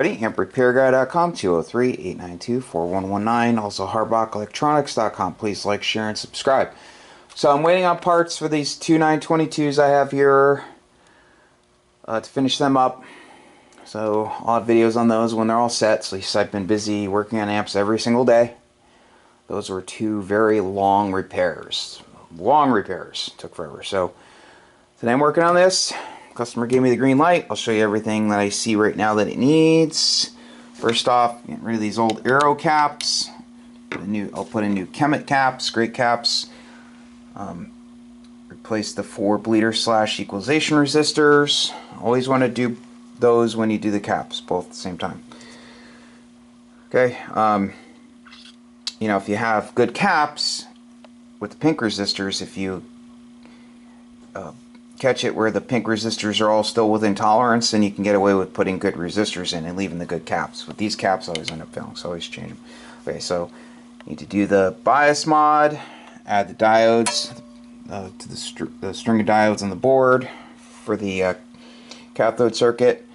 Amplifier.com, 203-892-4119. Also hardbackelectronics.com. Please like, share, and subscribe. So I'm waiting on parts for these two 922s I have here to finish them up. So I'll have videos on those when they're all set. So at least I've been busy working on amps every single day. Those were two very long repairs. Long repairs. Took forever. So today I'm working on this. Customer gave me the green light. I'll show you everything that I see right now that it needs. First off, getting rid of these old Aero caps. I'll put in new Kemet caps, great caps. Replace the 4 bleeder / equalization resistors. Always want to do those when you do the caps, both at the same time. Okay, you know, if you have good caps with the pink resistors, if you catch it where the pink resistors are all still within tolerance, then you can get away with putting good resistors in and leaving the good caps. With these caps, I always end up failing, so I always change them. Okay, so you need to do the bias mod, add the diodes to the string of diodes on the board for the cathode circuit,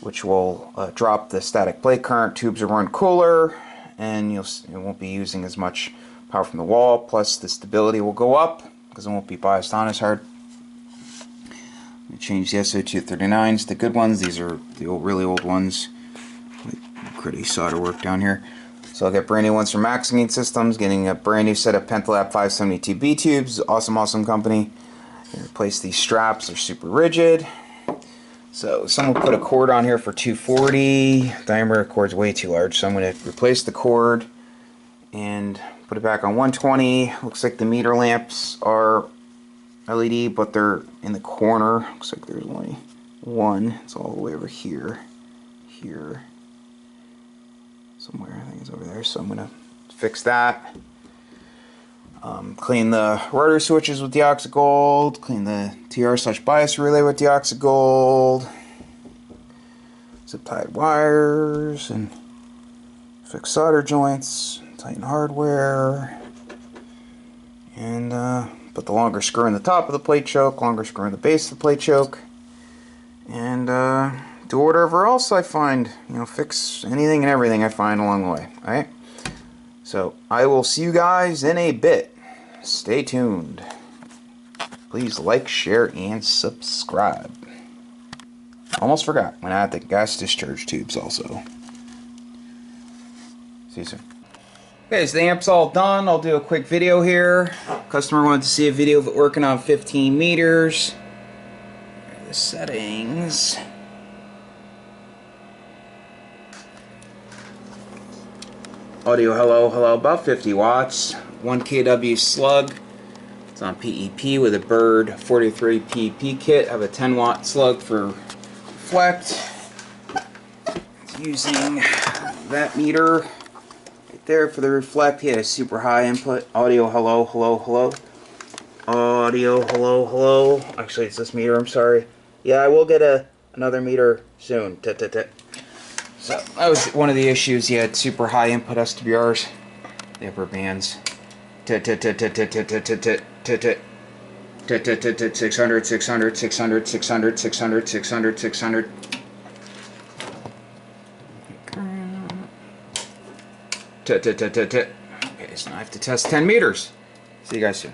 which will drop the static plate current. Tubes will run cooler, and you won't be using as much power from the wall. Plus, the stability will go up because it won't be biased on as hard. Change the SO239s, the good ones. These are the really old ones. Pretty solder work down here. So I'll get brand new ones from Maxine Systems. Getting a brand new set of Pentalab 572B tubes. Awesome company. Replace these straps. They're super rigid. So someone put a cord on here for 240. Diameter cord's way too large, so I'm going to replace the cord and put it back on 120. Looks like the meter lamps are LED, but they're in the corner. Looks like there's only one. It's all the way over here. Somewhere, I think it's over there. So I'm gonna fix that. Clean the rotor switches with deoxygold. Clean the TR/bias relay with deoxygold. Zip tied wires and fix solder joints. Tighten hardware. And put the longer screw in the top of the plate choke, longer screw in the base of the plate choke, and do whatever else I find. You know, fix anything and everything I find along the way. Alright? So, I will see you guys in a bit. Stay tuned. Please like, share, and subscribe. Almost forgot. I'm going to add the gas discharge tubes also. See you soon. Okay, so the amp's all done. I'll do a quick video here. Customer wanted to see a video of it working on 15 meters. The settings. Audio hello, about 50 watts. 1 kW slug. It's on PEP with a Bird 43 PEP kit. I have a 10 watt slug for reflect. It's using that meter there for the reflect. He had a super high input. Audio hello. Audio hello. Actually, it's this meter, I'm sorry. Yeah, I will get another meter soon. So that was one of the issues. He had super high input SWRs. The upper bands. 600. Okay, so now I have to test 10 meters. See you guys soon.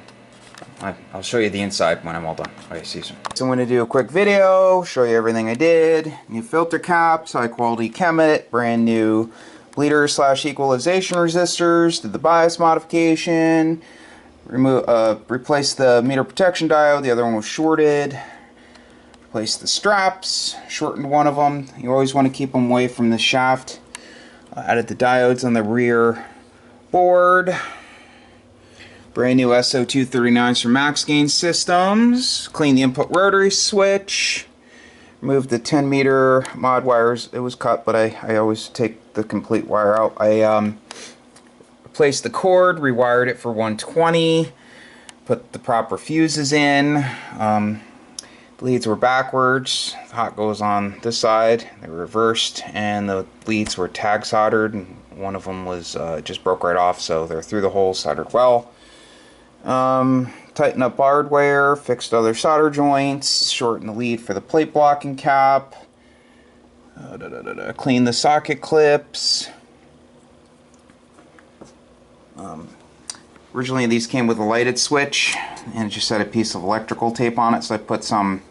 I'll show you the inside when I'm all done. Okay, see you soon. So I'm going to do a quick video, show you everything I did. New filter caps, high quality Kemet, brand new bleeder / equalization resistors, did the bias modification, replaced the meter protection diode, the other one was shorted, replaced the straps, shortened one of them. You always want to keep them away from the shaft. Added the diodes on the rear board. Brand new SO239s from Maxine Systems. Cleaned the input rotary switch. Removed the 10 meter mod wires. It was cut, but I always take the complete wire out. I replaced the cord, rewired it for 120. Put the proper fuses in. The leads were backwards. The hot goes on this side. They were reversed, and the leads were tag soldered. And one of them was just broke right off, so they're through the hole, soldered well. Tighten up hardware, fixed other solder joints, shorten the lead for the plate blocking cap. Clean the socket clips. Originally these came with a lighted switch and it just had a piece of electrical tape on it, so I put some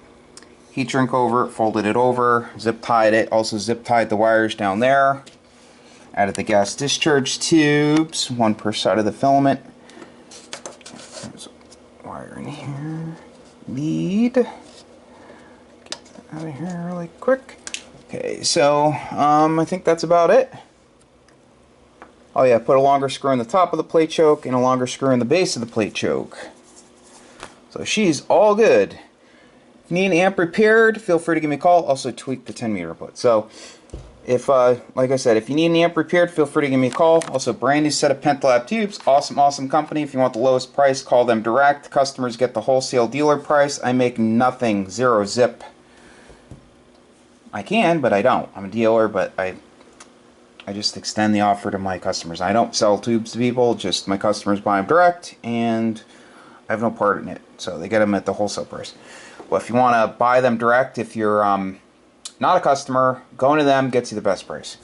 heat shrink over it, folded it over, zip tied it, also zip tied the wires down there. Added the gas discharge tubes, one per side of the filament. There's a wire in here. Lead. Get that out of here really quick. Okay, so I think that's about it. Oh yeah, put a longer screw in the top of the plate choke and a longer screw in the base of the plate choke. So she's all good. If you need an amp repaired, feel free to give me a call. Also tweak the 10 meter input. So if, like I said, if you need an amp repaired, feel free to give me a call. Also, brand new set of Pentalab tubes. Awesome, awesome company. If you want the lowest price, call them direct. Customers get the wholesale dealer price. I make nothing, zero zip. I can, but I don't. I'm a dealer, but I just extend the offer to my customers. I don't sell tubes to people, just my customers buy them direct, and I have no part in it. So they get them at the wholesale price. Well, if you want to buy them direct, if you're not a customer, going to them gets you the best price.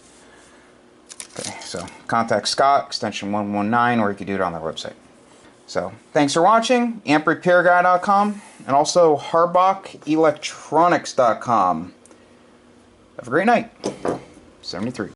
Okay, so contact Scott, extension 119, or you can do it on their website. So thanks for watching, amprepairguy.com, and also harbachellectronics.com. Have a great night. 73.